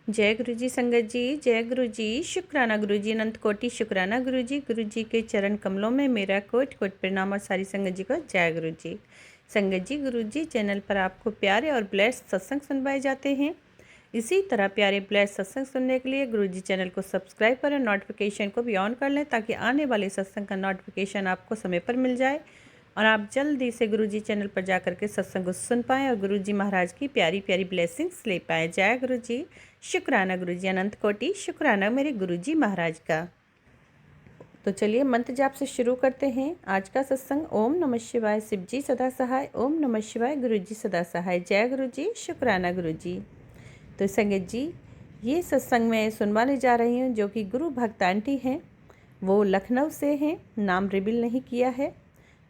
जय गुरु जी संगत जी, जय गुरु जी। शुक्राना गुरु जी, अनंत कोटि शुक्राना गुरु जी के चरण कमलों में मेरा कोटि कोटि प्रणाम और सारी संगत जी को जय गुरु जी। संगत जी, गुरु जी चैनल पर आपको प्यारे और ब्लेस्ड सत्संग सुनवाए जाते हैं। इसी तरह प्यारे ब्लेस्ड सत्संग सुनने के लिए गुरु जी चैनल को सब्सक्राइब करें, नोटिफिकेशन को भी ऑन कर लें ताकि आने वाले सत्संग का नोटिफिकेशन आपको समय पर मिल जाए और आप जल्दी से गुरु जी चैनल पर जा करके सत्संग को सुन पाएँ और गुरु जी महाराज की प्यारी प्यारी ब्लेसिंग्स ले पाएँ। जय गुरु जी। शुक्राना गुरु जी, अनंत कोटि शुक्राना मेरे गुरु जी महाराज का। तो चलिए मंत्र जाप से शुरू करते हैं आज का सत्संग। ओम नमः शिवाय, शिव जी सदा सहाय। ओम नमः शिवाय, गुरु जी सदा सहाय। जय गुरु जी, शुक्राना गुरु जी। तो संगत जी, ये सत्संग मैं सुनवाने जा रही हूँ जो कि गुरु भक्त आंटी हैं। वो लखनऊ से हैं, नाम रिवील नहीं किया है,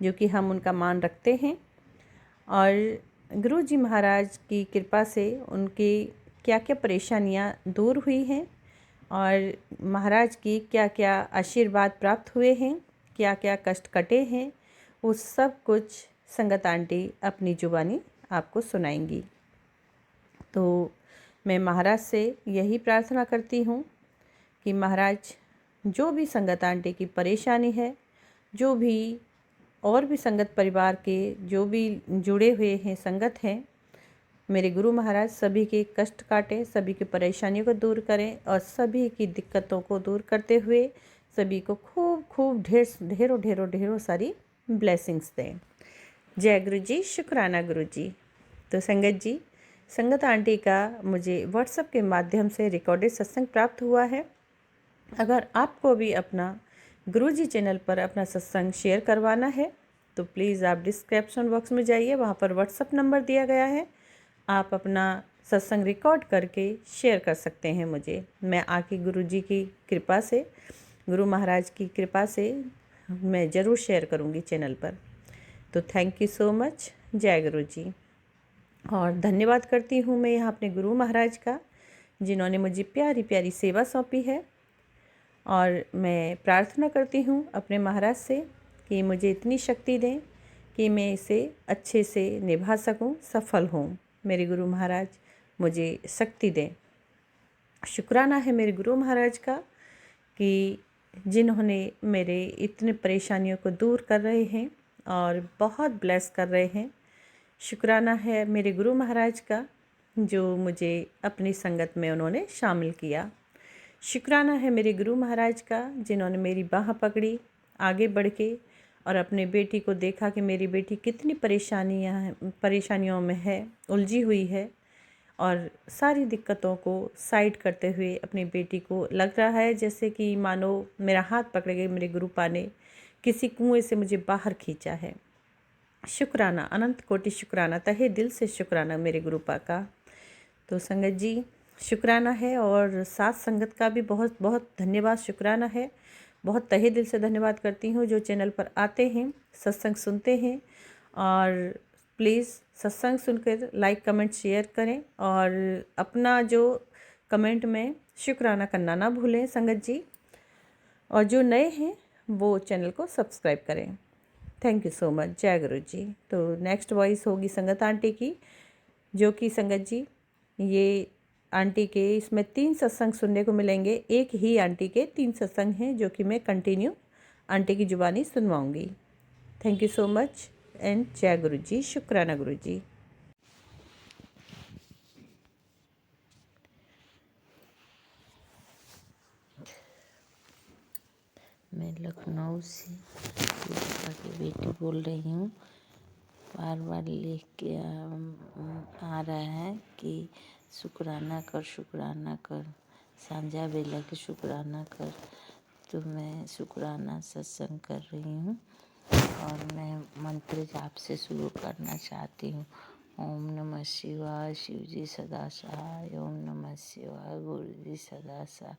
जो कि हम उनका मान रखते हैं। और गुरु जी महाराज की कृपा से उनकी क्या क्या परेशानियाँ दूर हुई हैं और महाराज की क्या क्या आशीर्वाद प्राप्त हुए हैं, क्या क्या कष्ट कटे हैं, वो सब कुछ संगत आंटी अपनी जुबानी आपको सुनाएंगी। तो मैं महाराज से यही प्रार्थना करती हूँ कि महाराज जो भी संगत आंटी की परेशानी है, जो भी और भी संगत परिवार के जो भी जुड़े हुए हैं संगत हैं, मेरे गुरु महाराज सभी के कष्ट काटें, सभी की परेशानियों को दूर करें और सभी की दिक्कतों को दूर करते हुए सभी को खूब खूब ढेरों ढेरों ढेरों सारी ब्लेसिंग्स दें। जय गुरु जी, शुक्राना गुरु जी। तो संगत जी, संगत आंटी का मुझे व्हाट्सएप के माध्यम से रिकॉर्डेड सत्संग प्राप्त हुआ है। अगर आपको भी अपना गुरु जी चैनल पर अपना सत्संग शेयर करवाना है तो प्लीज़ आप डिस्क्रिप्शन बॉक्स में जाइए, वहाँ पर व्हाट्सएप नंबर दिया गया है। आप अपना सत्संग रिकॉर्ड करके शेयर कर सकते हैं मुझे। मैं आके गुरु जी की कृपा से, गुरु महाराज की कृपा से मैं ज़रूर शेयर करूँगी चैनल पर। तो थैंक यू सो मच। जय गुरु जी। और धन्यवाद करती हूँ मैं यहाँ अपने गुरु महाराज का, जिन्होंने मुझे प्यारी प्यारी सेवा सौंपी है। और मैं प्रार्थना करती हूँ अपने महाराज से कि मुझे इतनी शक्ति दें कि मैं इसे अच्छे से निभा सकूँ, सफल हूँ। मेरे गुरु महाराज मुझे शक्ति दें। शुक्राना है मेरे गुरु महाराज का कि जिन्होंने मेरे इतने परेशानियों को दूर कर रहे हैं और बहुत ब्लेस कर रहे हैं। शुक्राना है मेरे गुरु महाराज का जो मुझे अपनी संगत में उन्होंने शामिल किया। शुक्राना है मेरे गुरु महाराज का जिन्होंने मेरी बाह पकड़ी आगे बढ़ के और अपने बेटी को देखा कि मेरी बेटी कितनी परेशानियों में है, उलझी हुई है, और सारी दिक्कतों को साइड करते हुए अपनी बेटी को लग रहा है जैसे कि मानो मेरा हाथ पकड़ के मेरे गुरुपा ने किसी कुएं से मुझे बाहर खींचा है। शुक्राना, अनंत कोटि शुक्राना, तहे दिल से शुक्राना मेरे गुरुपा का। तो संगत जी, शुक्राना है और साथ संगत का भी बहुत बहुत धन्यवाद, शुक्राना है। बहुत तहे दिल से धन्यवाद करती हूँ जो चैनल पर आते हैं, सत्संग सुनते हैं। और प्लीज़ सत्संग सुनकर लाइक कमेंट शेयर करें और अपना जो कमेंट में शुक्राना करना ना भूलें संगत जी। और जो नए हैं वो चैनल को सब्सक्राइब करें। Thank you so much. जय गुरु जी। तो नेक्स्ट वॉइस होगी संगत आंटी की, जो कि संगत जी ये आंटी के इसमें 3 सत्संग सुनने को मिलेंगे। एक ही आंटी के 3 सत्संग हैं जो कि मैं कंटिन्यू आंटी की जुबानी सुनवाऊंगी। Thank you so much and जय गुरु जी, शुक्राना गुरु जी। मैं लखनऊ से दीपिका की बेटी बोल रही हूँ। बार बार लिख के आ रहा है कि शुक्राना कर, शुक्राना कर, सांझा बेला के शुक्राना कर। तो मैं शुक्राना सत्संग कर रही हूँ और मैं मंत्र जाप से शुरू करना चाहती हूँ। ओम नमः शिवाय, शिव जी सदा सहाय। ओम नमः शिवाय, गुरु जी सदा सहाय।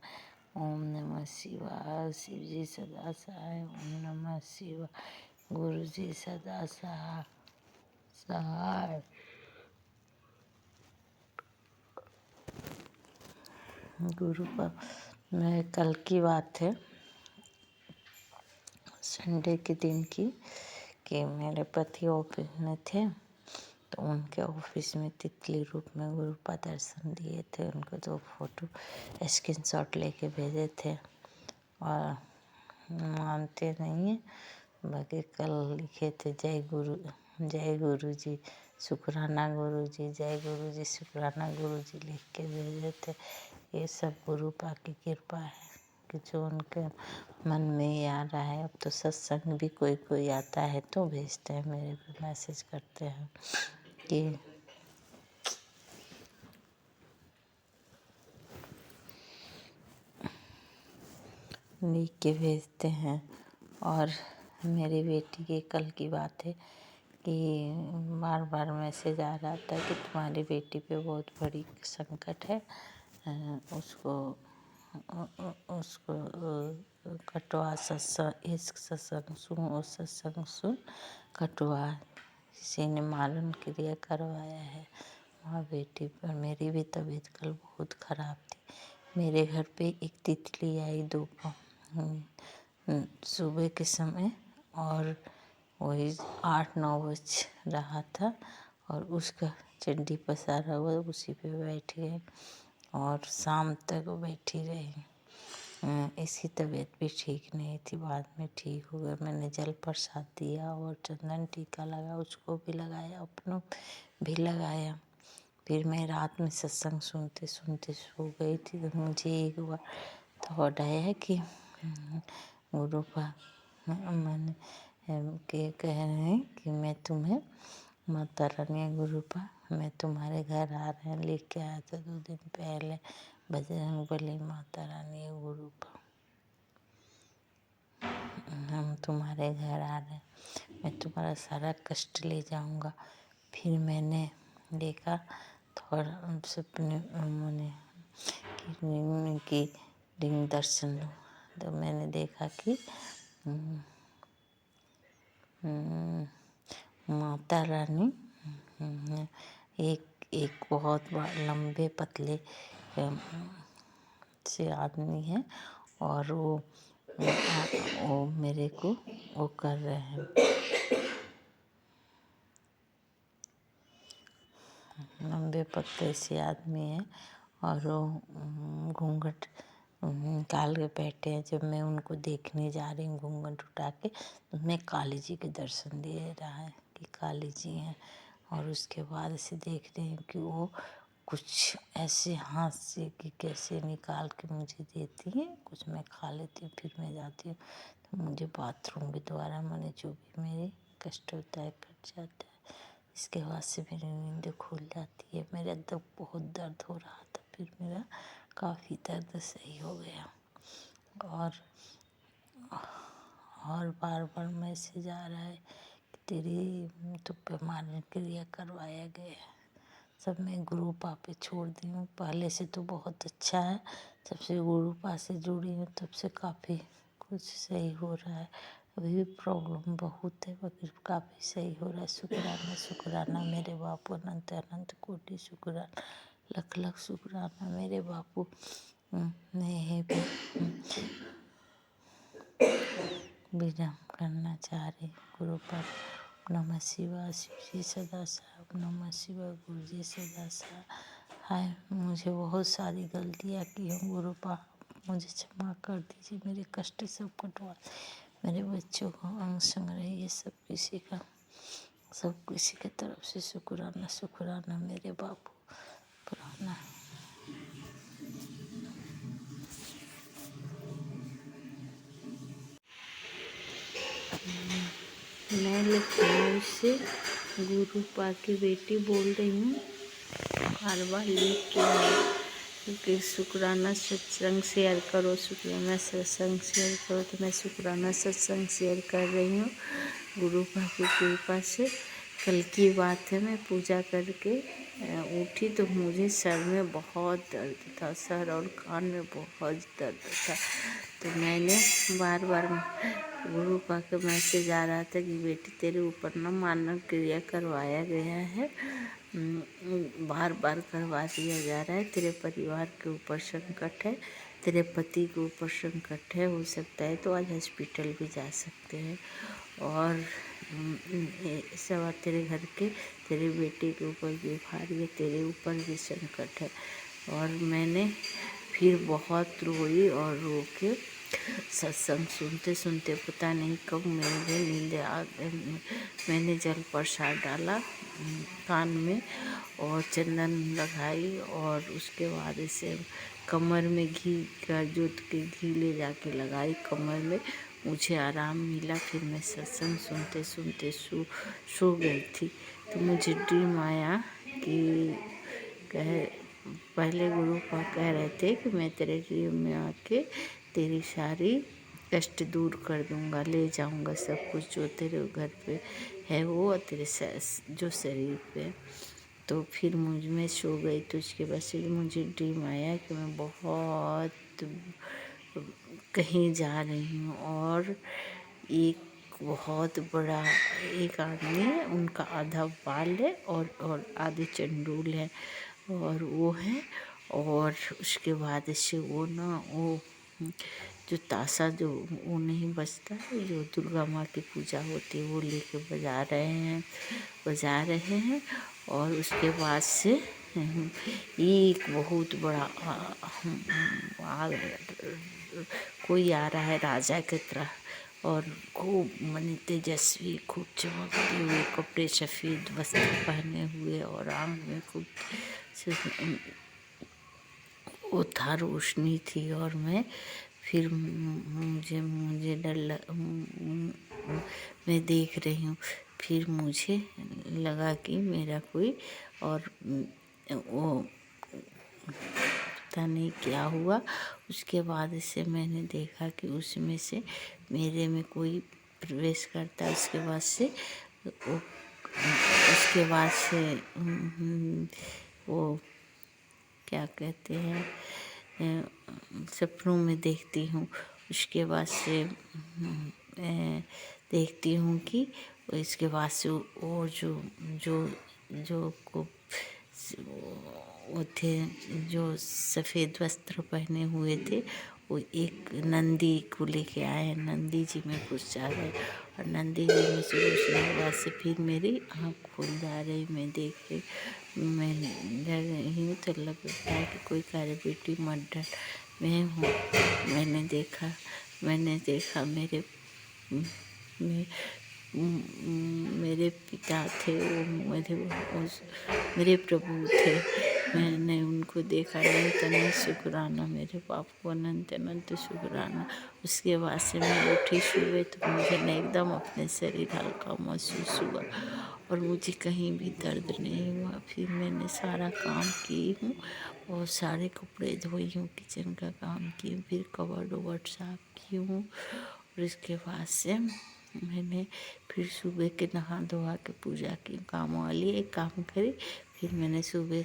ओम नमः शिवाय, शिव जी सदा सहाय। ओम नमः शिवाय, गुरु जी सदा सहाय। गुरु पर मैं कल की बात है, संडे के दिन की, कि मेरे पति ऑफिस में थे तो उनके ऑफिस में तितली रूप में गुरुपा दर्शन दिए थे। उनको तो फोटो स्क्रीनशॉट लेके भेजे थे और मानते नहीं हैं। बाकी कल लिखे थे जय गुरु जी, शुक्राना गुरु जी, जय गुरु जी, शुक्राना गुरु जी लिख के भेजे थे। ये सब गुरुपा की कृपा है कि जो उनके मन में ही आ रहा है। अब तो सत्संग भी कोई कोई आता है तो भेजते हैं, मेरे को मैसेज करते हैं कि लिख के भेजते हैं। और मेरी बेटी की कल की बात है कि बार बार मैसेज आ रहा था कि तुम्हारी बेटी पे बहुत बड़ी संकट है, उसको कटवा सत्संग, इश्क सत्संग सुन, वो सत्संग सुन, कटवा। किसी ने मालन क्रिया करवाया है वहाँ बेटी पर। मेरी भी तबीयत कल बहुत खराब थी। मेरे घर पे एक तितली आई सुबह के समय और वही 8-9 बज रहा था और उसका चड्डी पसारा हुआ उसी पे बैठ गई और शाम तक बैठी रही। इसकी तबीयत भी ठीक नहीं थी, बाद में ठीक हो गया। मैंने जल प्रसाद दिया और चंदन टीका लगा, उसको भी लगाया, अपनों भी लगाया। फिर मैं रात में सत्संग सुनते सुनते सो गई थी तो मुझे एक बार थॉट आया कि गुरुपा मैंने के कह रहे हैं कि मैं तुम्हें माता रानी गुरुपा मैं तुम्हारे घर आ रहे हैं, लेके आया था 2 दिन पहले बजरंगबली माता रानी गुरुपा, हम तुम्हारे घर आ रहे हैं, मैं तुम्हारा सारा कष्ट ले जाऊंगा। फिर मैंने देखा थोड़ा सपने मैंने कि रिंग दर्शन तो मैंने देखा कि माता रानी एक बहुत लंबे पतले से आदमी है और वो मेरे को वो कर रहे हैं, लंबे पतले से आदमी है और वो घूंघट निकाल के बैठे हैं। जब मैं उनको देखने जा रही हूँ घूंघट उठा के तो मैं काली जी के दर्शन दे रहा है कि काली जी हैं। और उसके बाद से देख रही हूँ कि वो कुछ ऐसे हाथ से कि कैसे निकाल के मुझे देती हैं, कुछ मैं खा लेती हूँ, फिर मैं जाती हूँ तो मुझे बाथरूम के द्वारा मैंने जो भी मेरे कष्ट होता है कट जाता है। इसके बाद से मेरी नींद खुल जाती है। मेरे अंदर बहुत दर्द हो रहा था, फिर मेरा काफ़ी दर्द सही हो गया। और बार बार मैसेज आ रहा है कि तेरी तुम पे मानन क्रिया करवाया गया है। सब मैं गुरुपा पे छोड़ दी हूँ। पहले से तो बहुत अच्छा है, जब से गुरुपा से जुड़ी हूँ तब से काफ़ी कुछ सही हो रहा है। अभी भी प्रॉब्लम बहुत है मगर काफ़ी सही हो रहा है। शुक्राना शुक्राना मेरे बापू, अनंत अनंत कोटि शुक्राना, लख लख शुक्राना मेरे बापू। नहीं विराम करना चाह रहे गुरुपा। नमः शिवाय, शिव जी सदा साहब, नमः शिवाय, गुरु जी सदा साहब। हाय मुझे बहुत सारी गलतियाँ की हूँ गुरुपा, मुझे क्षमा कर दीजिए, मेरे कष्ट सब कटवा, मेरे बच्चों को अंग संग्रह ये सब किसी के तरफ से शुक्राना शुक्राना मेरे बापू पुराना। मैं लखनऊ से गुरुपा की बेटी बोल रही हूँ। हर बार लिख के क्योंकि शुक्राना सत्संग शेयर करो, शुक्राना सत्संग शेयर करो, तो मैं शुक्राना सत्संग शेयर कर रही हूँ गुरुपा की कृपा से। कल की बात है, मैं पूजा करके उठी तो मुझे सर में बहुत दर्द था, सर और कान में बहुत दर्द था। तो मैंने बार बार गुरुपा का मैसेज आ रहा था कि बेटी तेरे ऊपर ना मानव क्रिया करवाया गया है, बार बार करवा दिया जा रहा है, तेरे परिवार के ऊपर संकट है, तेरे पति के ऊपर संकट है, हो सकता है तो आज हॉस्पिटल भी जा सकते हैं। और सवा तेरे घर के तेरे बेटे के ऊपर भी भारी है, तेरे ऊपर भी संकट है। और मैंने फिर बहुत रोई और रो के सत्संग सुनते सुनते पता नहीं कब मेरे नींद आ गई। मैंने जल प्रसाद डाला कान में और चंदन लगाई और उसके बाद इसे कमर में घी का जोत के घी ले जाके लगाई कमर में। मुझे आराम मिला। फिर मैं सत्संग सुनते सुनते सो गई थी। तो मुझे ड्रीम आया कि कह पहले गुरु पाक कह रहे थे कि मैं तेरे ड्रीम में आके तेरी सारी कष्ट दूर कर दूंगा, ले जाऊंगा सब कुछ जो तेरे घर पे है वो और तेरे जो शरीर पे। तो फिर मैं सो गई। तो उसके बाद से मुझे ड्रीम आया कि मैं बहुत कहीं जा रही हूँ और एक बहुत बड़ा एक आदमी है, उनका आधा बाल है और आधे चंडूल है और वो है। और उसके बाद से वो ना वो जो ताशा जो वो नहीं बजता है, जो दुर्गा माँ की पूजा होती है वो लेके बजा रहे हैं। और उसके बाद से एक बहुत बड़ा कोई आ रहा है राजा की तरह और खूब मने तेजस्वी, खूब चमकते हुए कपड़े, सफ़ेद वस्त्र पहने हुए और आँख में खूब वो था, रोशनी थी। और मैं फिर मुझे मैं देख रही हूँ। फिर मुझे लगा कि मेरा कोई और वो पता नहीं क्या हुआ। उसके बाद से मैंने देखा कि उसमें से मेरे में कोई प्रवेश करता है। उसके बाद से वो क्या कहते हैं सपनों में देखती हूँ। उसके बाद से देखती हूँ कि इसके बाद से वो जो जो जो को वो थे जो सफ़ेद वस्त्र पहने हुए थे, वो एक नंदी को लेके आए। नंदी जी में घुस जा रहे और नंदी जी में से घुसने के बाद से फिर मेरी आँख खुल जा रही। मैं देख रही मैं डर रही हूँ। तो लग रहा है कि कोई कह रहे बेटी मत डर, मैं हूँ। मैंने देखा मेरे पिता थे, वो मेरे प्रभु थे। मैंने उनको देखा। अनंत अनंत शुक्राना मेरे बाप को, अनंत अनंत शुक्राना। उसके बाद से मैं उठी सुबह तो मुझे ना एकदम अपने शरीर हल्का महसूस हुआ और मुझे कहीं भी दर्द नहीं हुआ। फिर मैंने सारा काम की हूँ और सारे कपड़े धोई हूँ, किचन का काम की हूँ, फिर कबर्ड वबर्ड साफ की हूँ। और इसके बाद से मैंने फिर सुबह के नहा धोआ के पूजा की, काम वाली एक काम करी। फिर मैंने सुबह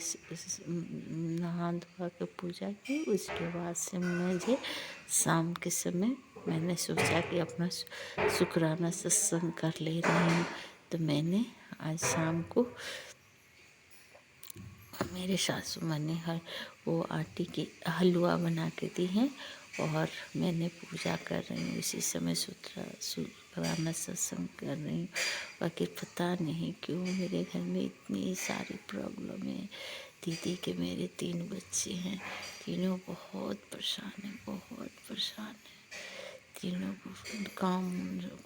नहा धोआ के पूजा की। उसके बाद से मुझे शाम के समय मैंने सोचा कि अपना शुक्राना सत्संग कर ले रही हूँ। तो मैंने आज शाम को मेरे सासू माँ ने वो आटे की हलवा बना के दी हैं और मैंने पूजा कर रही हूँ। इसी समय शुक्राना सत्संग कर रही हूँ। बाकी पता नहीं क्यों मेरे घर में इतनी सारी प्रॉब्लम है। दीदी के मेरे 3 बच्चे हैं, तीनों बहुत परेशान हैं, बहुत परेशान हैं। तीनों को काम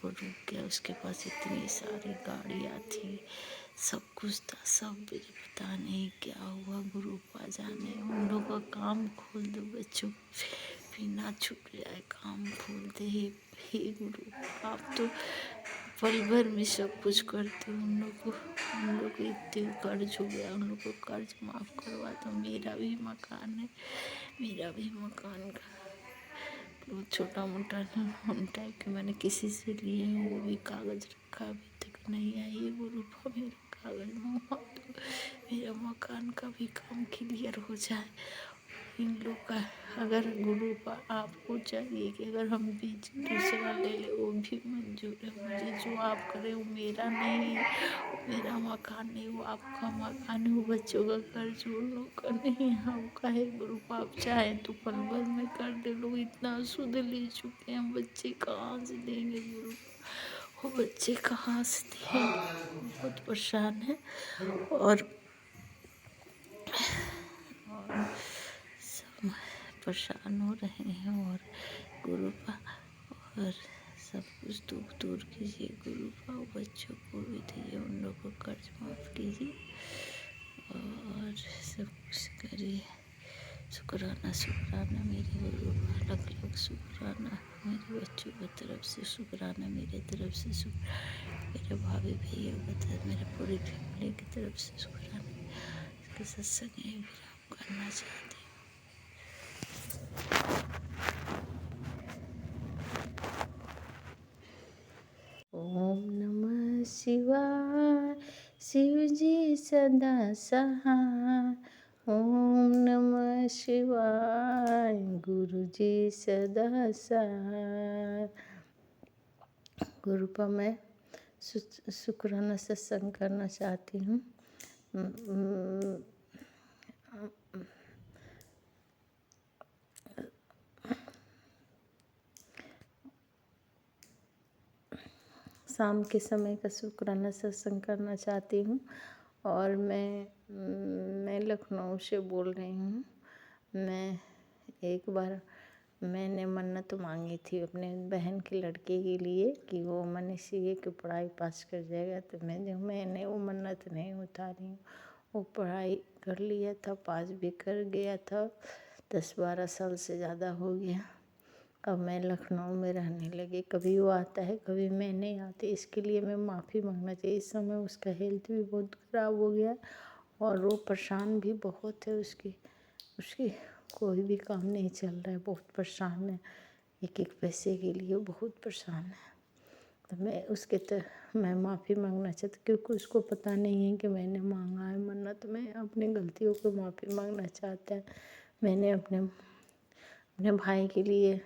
को रुक गया। उसके पास इतनी सारी गाड़ियाँ थी, सब कुछ था, सब मुझे पता नहीं क्या हुआ। गुरु पा जाने उन लोग का काम खोल दो बच्चों, फिर ना छूट जाए। काम खोल दे हे गुरु, आप तो पल भर में सब कुछ करते हो। उन लोग को इतने कर्ज हो गया, उन लोग को कर्ज माफ़ करवा दो। मेरा भी मकान है, मेरा भी मकान का छोटा मोटा टाइप के मैंने किसी से लिए हैं, वो भी कागज रखा, अभी तक नहीं आई है। गुरु मेरा कागज मंगवा दो, मेरा मकान का भी काम क्लियर हो जाए। इन लोग का अगर गुरु आपको चाहिए कि अगर हम बीच दूसरा ले ले, वो भी मंजूर है मुझे। जो आप करें वो मेरा नहीं है, मेरा मकान नहीं, वो आपका मकान है। वो बच्चों का कर्ज उन लोग का नहीं है, आपका है। गुरु आप चाहे तो पल भर में कर दे। लोग इतना सुध ले चुके हैं, बच्चे कहाँ से देंगे गुरु। वो बच्चे कहाँ हंसते हैं, बहुत परेशान है। और सब परेशान हो रहे हैं। और गुरुपा और सब कुछ दुख दूर कीजिए गुरुपा, बच्चों को भी दीजिए, उन लोगों को कर्ज माफ कीजिए और सब कुछ करिए। शुक्राना शुक्राना मेरे गुरुपा, लख लख शुक्राना मेरे बच्चों की तरफ से, शुक्राना मेरे तरफ से, शुक्राना मेरे भाभी भैया की तरफ, मेरे पूरी फैमिली की तरफ से शुक्राना। इसके सत्संग यही विराम करना चाहती हूँ। ओम नमः शिवाय, शिव जी सदा सहाय। ओम नमः शिवाय, गुरु जी सदा सहाय। गुरुपा मैं शुक्राना सत्संग करना चाहती हूँ। शाम के समय का शुक्राना सत्संग करना चाहती हूँ। और मैं लखनऊ से बोल रही हूँ। मैं एक बार मैंने मन्नत मांगी थी अपने बहन की लड़के के लिए कि वो मैंने सीए की पढ़ाई पास कर जाएगा, तो मैंने वो मन्नत नहीं उतारी हूँ। वो पढ़ाई कर लिया था, पास भी कर गया था, 10-12 साल से ज़्यादा हो गया। अब मैं लखनऊ में रहने लगी, कभी वो आता है कभी मैं नहीं आती, इसके लिए मैं माफ़ी मांगना चाहिए। इस समय उसका हेल्थ भी बहुत ख़राब हो गया और वो परेशान भी बहुत है। उसकी कोई भी काम नहीं चल रहा है, बहुत परेशान है, एक एक पैसे के लिए बहुत परेशान है। तो मैं माफ़ी मांगना चाहती, क्योंकि उसको पता नहीं है कि मैंने मांगा है मन्नत। मैं अपनी गलतियों को माफ़ी मांगना चाहता है। मैंने अपने भाई के लिए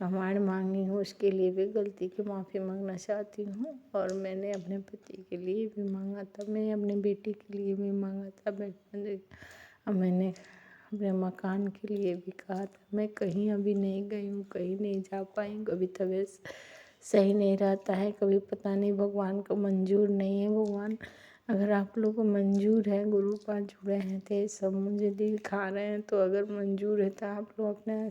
रामायण मांगी हूँ, उसके लिए भी गलती की माफ़ी मांगना चाहती हूँ। और मैंने अपने पति के लिए भी मांगा था, मैं अपने बेटी के लिए भी मांगा था। मैंने अपने मकान के लिए भी कहा था। मैं कहीं अभी नहीं गई हूँ, कहीं नहीं जा पाई हूँ, कभी तबीयत सही नहीं रहता है, कभी पता नहीं भगवान को मंजूर नहीं है। भगवान अगर आप लोग को मंजूर है, गुरु पास जुड़े हैं तो ये सब मुझे दिखा रहे हैं, तो अगर मंजूर है तो आप लोग अपने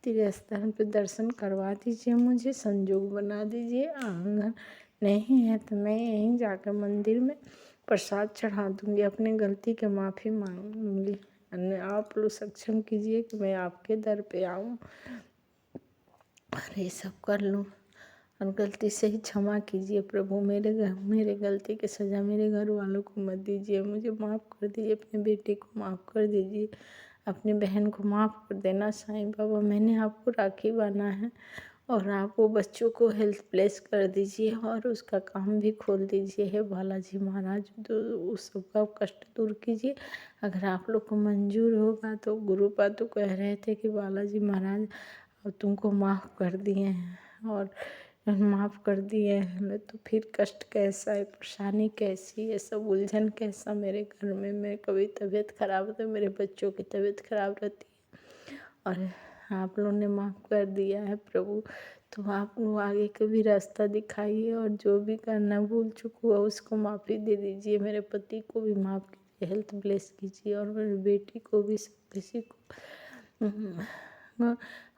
तीर्थ स्थान पे दर्शन करवा दीजिए, मुझे संजोग बना दीजिए। आंगन नहीं है तो मैं यहीं जाकर मंदिर में प्रसाद चढ़ा दूँगी, अपनी गलती की माफ़ी मांगूंगी। आप लोग सक्षम कीजिए कि मैं आपके दर पे आऊँ और ये सब कर लूँ। और गलती से ही क्षमा कीजिए प्रभु, मेरे गलती की सज़ा मेरे घर वालों को मत दीजिए, मुझे माफ़ कर दीजिए, अपने बेटे को माफ़ कर दीजिए, अपनी बहन को माफ़ कर देना। साईं बाबा मैंने आपको राखी बांधा है और आप वो बच्चों को हेल्थ प्लेस कर दीजिए और उसका काम भी खोल दीजिए। हे बालाजी महाराज, तो उस सबका कष्ट दूर कीजिए। अगर आप लोग को मंजूर होगा तो गुरुपा तो कह रहे थे कि बालाजी महाराज तुमको माफ़ कर दिए हैं और माफ़ कर दिए हैं, तो फिर कष्ट कैसा है, परेशानी कैसी है, सब उलझन कैसा मेरे घर में। मैं कभी तबीयत खराब होती है, मेरे बच्चों की तबीयत खराब रहती है और आप लोगों ने माफ़ कर दिया है प्रभु। तो आप लोग आगे का भी रास्ता दिखाइए और जो भी करना भूल चुका हुआ उसको माफ़ी दे दीजिए। मेरे पति को भी माफ़ कीजिए, हेल्थ ब्लेस कीजिए और मेरी बेटी को भी, सब किसी को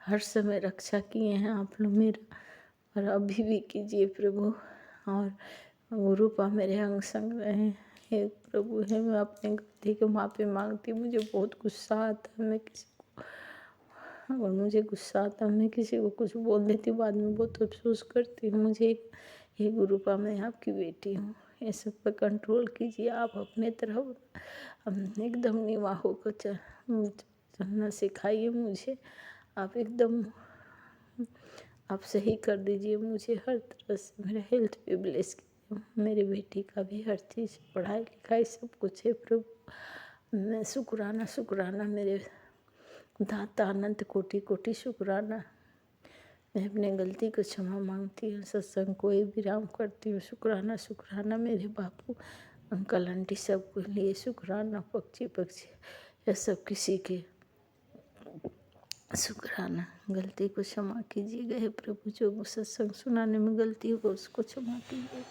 हर समय रक्षा किए हैं आप लोग मेरा, और अभी भी कीजिए प्रभु। और गुरुपा मेरे अंग संग रहे। हे प्रभु है, मैं अपनी गलती की माफ़ी मांगती हूँ। मुझे बहुत गुस्सा आता है, मैं किसी को अगर मुझे गुस्सा आता है मैं किसी को कुछ बोल देती हूँ, बाद में बहुत अफसोस करती हूँ। हे गुरुपा मैं आपकी बेटी हूँ, ये सब पर कंट्रोल कीजिए आप अपने तरफ। एकदम निवाहों को चलना सिखाइए मुझे, आप एकदम आप सही कर दीजिए मुझे हर तरह से। मेरा हेल्थ भी ब्लेस कीजिए, मेरी बेटी का भी हर चीज़, पढ़ाई लिखाई सब कुछ है प्रभु। मैं शुक्राना मेरे दाता, अनंत कोटि कोटि शुक्राना। मैं अपने गलती को क्षमा मांगती हूँ, सत्संग को विराम करती हूँ। शुक्राना मेरे बापू, अंकल आंटी सबके लिए शुक्राना, पक्षी या सब किसी के शुक्राना। गलती को क्षमा कीजिएगा हे प्रभु, जो सत्संग सुनाने में गलती होगा उसको क्षमा कीजिए।